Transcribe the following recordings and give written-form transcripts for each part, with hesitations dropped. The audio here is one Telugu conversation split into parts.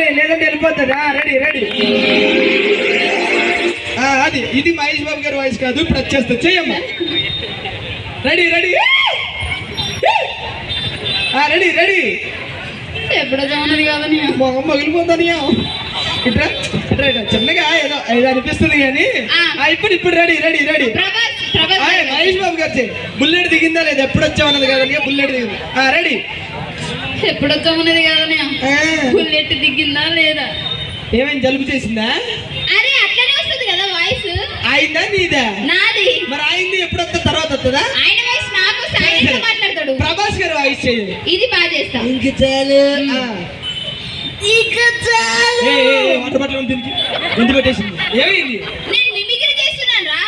రావాలి లేదంటే వెళ్ళిపోతుంది. Ready ready. అది ఇది మహేష్ బాబు గారి వాయిస్ కాదు, ఇప్పుడు వచ్చేస్తా. చెయ్యమ్మా. Ready ready ready ready. ఎప్పుడో జమన్నది కాదని మొగం పగిలిపోతాని. ఇట్రా ఇట్రా ఇట్రా చిన్నగా ఏదో ఏదో అనిపిస్తుంది కానీ ఇప్పుడు ఇప్పుడు ready ready ready. Mahesh Babu గారు బుల్లెట్ దిగిందా లేదా, ఎప్పుడు వచ్చామన్నది కదని బుల్లెట్ దిగింది. రెడీ. ఎప్పుడు వచ్చామన్నది కాదని బుల్లెట్ దిగిందా లేదా. ఏమైంది, జలుబు చేసిందా? అరే అట్లనే వస్తుంది కదా వాయిస్. అయిందా నీదా? నాది. మరి అయింది ఎప్పుడు వస్తా, తర్వాత వస్తుందా? ఆయన వాయిస్ నాకు సైలెంట్ గా మాట్లాడతాడు. ప్రభాస్ గారు వాయిస్ చేయండి. ఇది బాగా చేస్తా. ఇంక చాలు వాటర్ బాటిల్ దీనికి గొంతు పట్టేసింది. ఏమైంది? నేను మిమిక్రీ చేస్తున్నాను రా.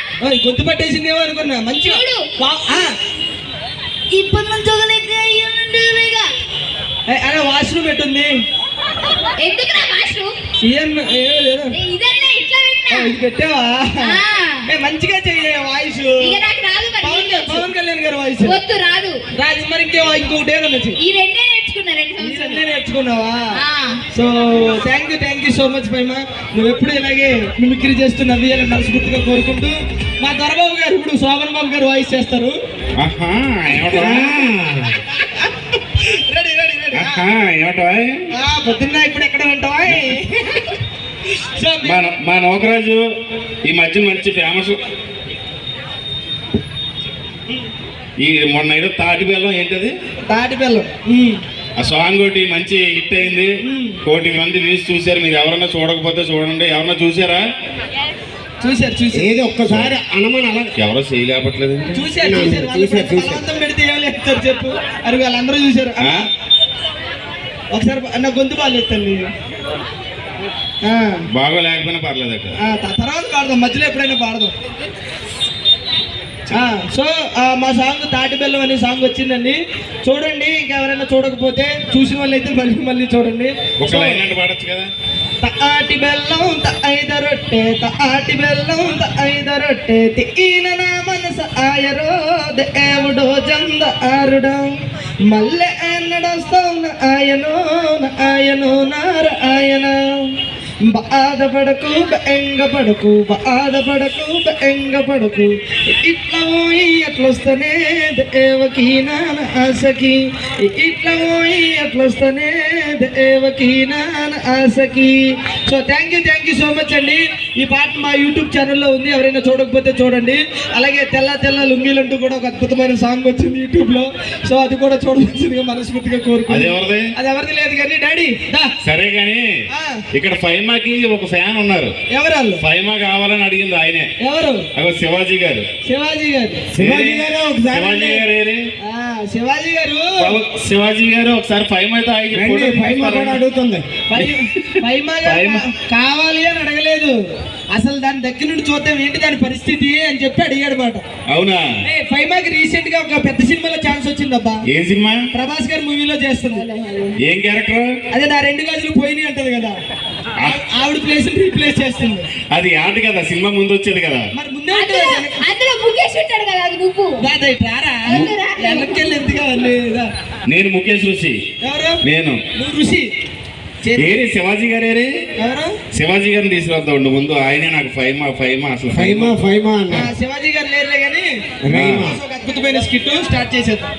గొంతు పట్టేసింది ఏమో అనుకున్నా. మంచిగా ఇప్పటి నుంచి అరే వాష్రూమ్ ఎట్టుంది? ఎందుకు నా వాష్రూమ్? ఇదన్నా ఇట్లా ఇది పెట్టావా? మంచిగా చెయ్య వాయిస్. పవన్ కళ్యాణ్ గారు వాయిస్ వద్దు రాదు. రాదు మరి ఇంకొకటి ఏదన్నా ఈ రెండే నేర్చుకున్నా. రెండే నేర్చుకున్నావా? So thank you so much పైమా. నువ్వు ఎప్పుడు ఇలాగే మిమిక్రీ చేస్తూ నవ్వేయాలని మనస్ఫూర్తిగా కోరుకుంటూ మా దొరబాబు గారు ఇప్పుడు శోభన్ బాబు గారు వాయిస్ చేస్తారు. Ready ready ready. పొద్దున్న ఇప్పుడు ఎక్కడ వింటావా? మా నోకరాజు ఈ మధ్య మంచి ఫేమస్. ఈ మొన్న ఏదో తాటి బెల్లం, ఏంటది తాటి బెల్లం, ఆ సాంగ్ ఒకటి మంచి హిట్ అయింది. 1 కోటి మంది వ్యూస్ చూశారు. మీరు ఎవరన్నా చూడకపోతే చూడండి. ఎవరన్నా చూసారా? చూసారు. ఏది ఒక్కసారి అనమని అలా ఎవరో చేయలేపట్లేదు. చూసారు పెడితే ఏం లేస్తారు చెప్పు. అది వాళ్ళందరూ చూసారు. ఒకసారి నా గొంతు బాగా చెప్తాను. బాగా లేకపోయినా పర్లేదట. తర్వాత పాడదాం, మధ్యలో ఎప్పుడైనా పాడదాం. సో మా సాంగ్ తాటి బెల్లం అనే సాంగ్ వచ్చిందండి. చూడండి. ఇంకెవరైనా చూడకపోతే చూసిన వాళ్ళు అయితే మళ్ళీ చూడండి. ఒక లైన్ అంటే పాడొచ్చు కదా. తాటి బెల్లం తాయిద రొట్టె, తాటి బెల్లం తాయిద రొట్టె, తీన నా మనసు ఆయరో దేవుడో జంద ఆరుడా, మల్లె ఎన్నడొస్తావు ఆయనో నార ఆయన. బాధపడకు బెంగపడకు, బాధపడకు బెంగపడకు, ఇట్లా పోయి అట్లొస్తనే దేవకి నాన్న ఆశకి, ఇట్లా పోయి అట్లొస్తనే దేవకి నాన్న ఆశకి. So thank you so much అండి. ఈ పాట మా యూట్యూబ్ ఛానల్లో ఉంది, ఎవరైనా చూడకపోతే చూడండి. అలాగే తెల్ల తెల్ల లుంగీలంటూ కూడా ఒక అద్భుతమైన సాంగ్ వచ్చింది యూట్యూబ్లో. సో అది కూడా చూడవలసిందిగా మనస్ఫూర్తిగా కోరుకుంటున్నాను. అది ఎవరిది లేదు కానీ డాడీ. సరే కానీ ఇక్కడ ఫైమాకి ఒక ఫ్యాన్ ఉన్నారు. ఎవరు? ఫైమా కావాలని అడిగింది ఆయనే. ఎవరు? శివాజీ గారు. శివాజీ గారు ఒకసారి ఫైమా అడుగుతుంది. కావాలి అని అడగలేదు, అసలు దాని దగ్గర నుండి చూద్దాం ఏంటి దాని పరిస్థితి అని చెప్పి అడిగాడు మాట. అవునా? ఫైమాకి రీసెంట్ గా ఒక పెద్ద సినిమాలో ఛాన్స్ వచ్చిందబ్బా. ఏం సినిమా? ప్రభాస్ గారి మూవీలో చేస్తుంది. ఏం క్యారెక్టర్? అదే నా 2 గాజులు పోయినాయి అంటది కదా, ఆవిడ ప్లేస్ రీప్లేస్ చేస్తుంది. అది ఆట కదా, సినిమా ముందు వచ్చేది కదా. మరి ముందే నేను ముఖేష్ ఋషి. నేను ఋషి. ఏరి శివాజీ గారు. ఏరి శివాజీ గారిని తీసుకురాద్దా ఉండు ముందు. ఆయనే నాకు ఫైమా అసలు శివాజీ గారు లేరులే కానీ ఒక అద్భుతమైన స్కిట్ స్టార్ట్ చేసేద్దాం.